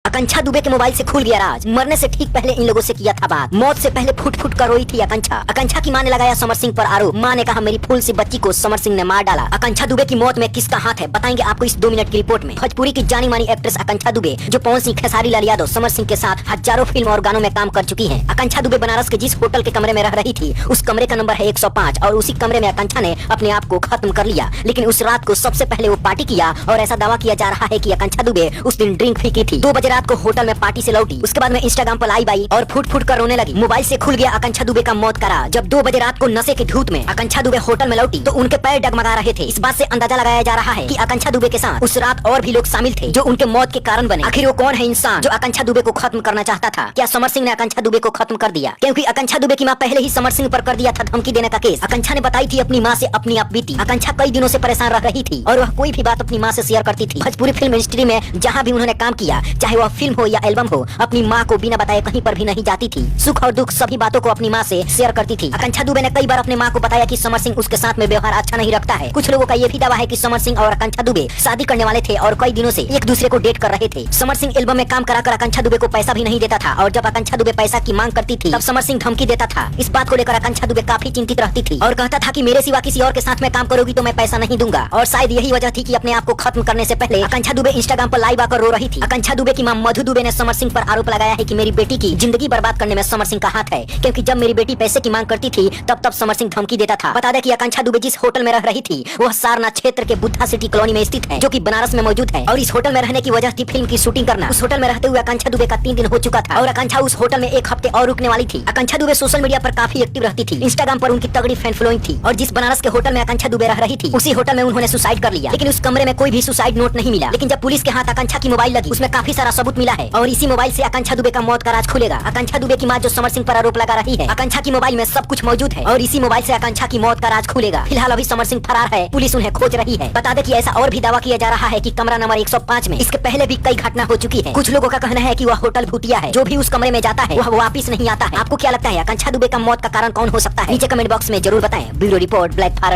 आकांक्षा दुबे के मोबाइल से खुल गया राज। मरने से ठीक पहले इन लोगों से किया था बात। मौत से पहले फुट फुट कर रोई थी आकांक्षा। आकांक्षा की मां ने लगाया समर सिंह पर आरोप। मां ने कहा मेरी फूल सी बच्ची को समर सिंह ने मार डाला। आकांक्षा दुबे की मौत में किसका हाथ है बताएंगे आपको इस 2 मिनट की रिपोर्ट में। भोजपुरी की जानी मानी एक्ट्रेस आकांक्षा दुबे जो पवन सिंह, खेसारी लाल यादव, समर सिंह के साथ हजारों फिल्म और गानों में काम कर चुकी है। आकांक्षा दुबे बनारस के जिस होटल के कमरे में रह रही थी उस कमरे का नंबर है 105 और उसी कमरे में आकांक्षा ने अपने आप को खत्म कर लिया। लेकिन उस रात को सबसे पहले वो पार्टी किया और ऐसा दावा किया जा रहा है कि आकांक्षा दुबे उस दिन ड्रिंक भी की थी। 2 बजे रात को होटल में पार्टी से लौटी। उसके बाद में इंस्टाग्राम पर लाइव आई और फुट फुट कर रोने लगी। मोबाइल से खुल गया आकांक्षा दुबे का मौत का राज। जब 2 बजे रात को नशे के धूत में आकांक्षा दुबे होटल में लौटी तो उनके पैर डगमगा रहे थे। इस बात से अंदाजा लगाया जा रहा है कि आकांक्षा दुबे के साथ उस रात और भी लोग शामिल थे जो उनके मौत के कारण बने। आखिर वो कौन है इंसान जो आकांक्षा दुबे को खत्म करना चाहता था? क्या समर सिंह ने आकांक्षा दुबे को खत्म कर दिया? क्योंकि आकांक्षा दुबे की मां पहले ही समर सिंह पर कर दिया था धमकी देने का केस। आकांक्षा ने बताई थी अपनी मां से अपनी आप बीती। आकांक्षा कई दिनों से परेशान रह रही थी और वह कोई भी बात अपनी मां से शेयर करती थी। भोजपुरी फिल्म इंडस्ट्री में जहां भी उन्होंने काम किया, चाहे वह फिल्म हो या एल्बम हो, अपनी मां को बिना बताए कहीं पर भी नहीं जाती थी। सुख और दुख सभी बातों को अपनी मां से शेयर करती थी। आकांक्षा दुबे ने कई बार अपने मां को बताया कि समर सिंह उसके साथ में व्यवहार अच्छा नहीं रखता है। कुछ लोगों का ये भी दावा है कि समर सिंह और आकांक्षा दुबे शादी करने वाले थे और कई दिनों से एक दूसरे को डेट कर रहे थे। समर सिंह एल्बम में काम कराकर आकांक्षा दुबे को पैसा भी नहीं देता था और जब आकांक्षा दुबे पैसा की मांग करती थी तब समर सिंह धमकी देता था। इस बात को लेकर आकांक्षा दुबे काफी चिंतित रहती थी और कहता था कि मेरे सिवा किसी और के साथ में काम करोगी तो मैं पैसा नहीं दूंगा। और शायद यही वजह थी कि अपने आप को खत्म करने से पहले आकांक्षा दुबे इंस्टाग्राम पर लाइव आकर रो रही थी। आकांक्षा दुबे की मां मधु दुबे ने समर सिंह पर आरोप लगाया है कि मेरी बेटी की जिंदगी बर्बाद करने में समर सिंह का हाथ है, क्योंकि जब मेरी बेटी पैसे की मांग करती थी तब समर सिंह धमकी देता था। बता दें कि आकांक्षा दुबे जिस होटल में रह रही थी वह सारनाथ क्षेत्र के बुद्धा सिटी कॉलोनी में स्थित है जो कि बनारस में मौजूद है। और इस होटल में रहने की वजह थी फिल्म की शूटिंग करना। उस होटल में रहते हुए आकांक्षा दुबे का 3 दिन हो चुका था और आकांक्षा उस होटल में 1 हफ्ते और रुकने वाली थी। आकांक्षा दुबे सोशल मीडिया पर काफी एक्टिव रहती थी। इंस्टाग्राम पर उनकी तगड़ी फैन फॉलोइंग थी और जिस बनारस के होटल में आकांक्षा दुबे रह रही थी उसी होटल में उन्होंने सुसाइड कर लिया। लेकिन उस कमरे में कोई भी सुसाइड नोट नहीं मिला। लेकिन जब पुलिस के हाथ आकांक्षा की मोबाइल लगी उसमें काफी सारा सबूत मिला है और इसी मोबाइल से आकांक्षा दुबे का मौत का राज खुलेगा। आकांक्षा दुबे की मां जो समर सिंह पर आरोप लगा रही है, आकांक्षा की मोबाइल में सब कुछ मौजूद है और इसी मोबाइल से आकांक्षा की मौत का राज खुलेगा। फिलहाल अभी समर सिंह फरार है, पुलिस उन्हें खोज रही है। बता दें कि ऐसा और भी दावा किया जा रहा है कि कमरा नंबर 105 में इसके पहले भी कई घटना हो चुकी है। कुछ लोगों का कहना है कि वह होटल भूतिया है, जो भी उस कमरे में जाता है वह वापिस नहीं आता है। आपको क्या लगता है आकांक्षा दुबे का मौत का कारण कौन हो सकता है? नीचे कमेंट बॉक्स में जरूर बताएं। Bureau report, black Bharat.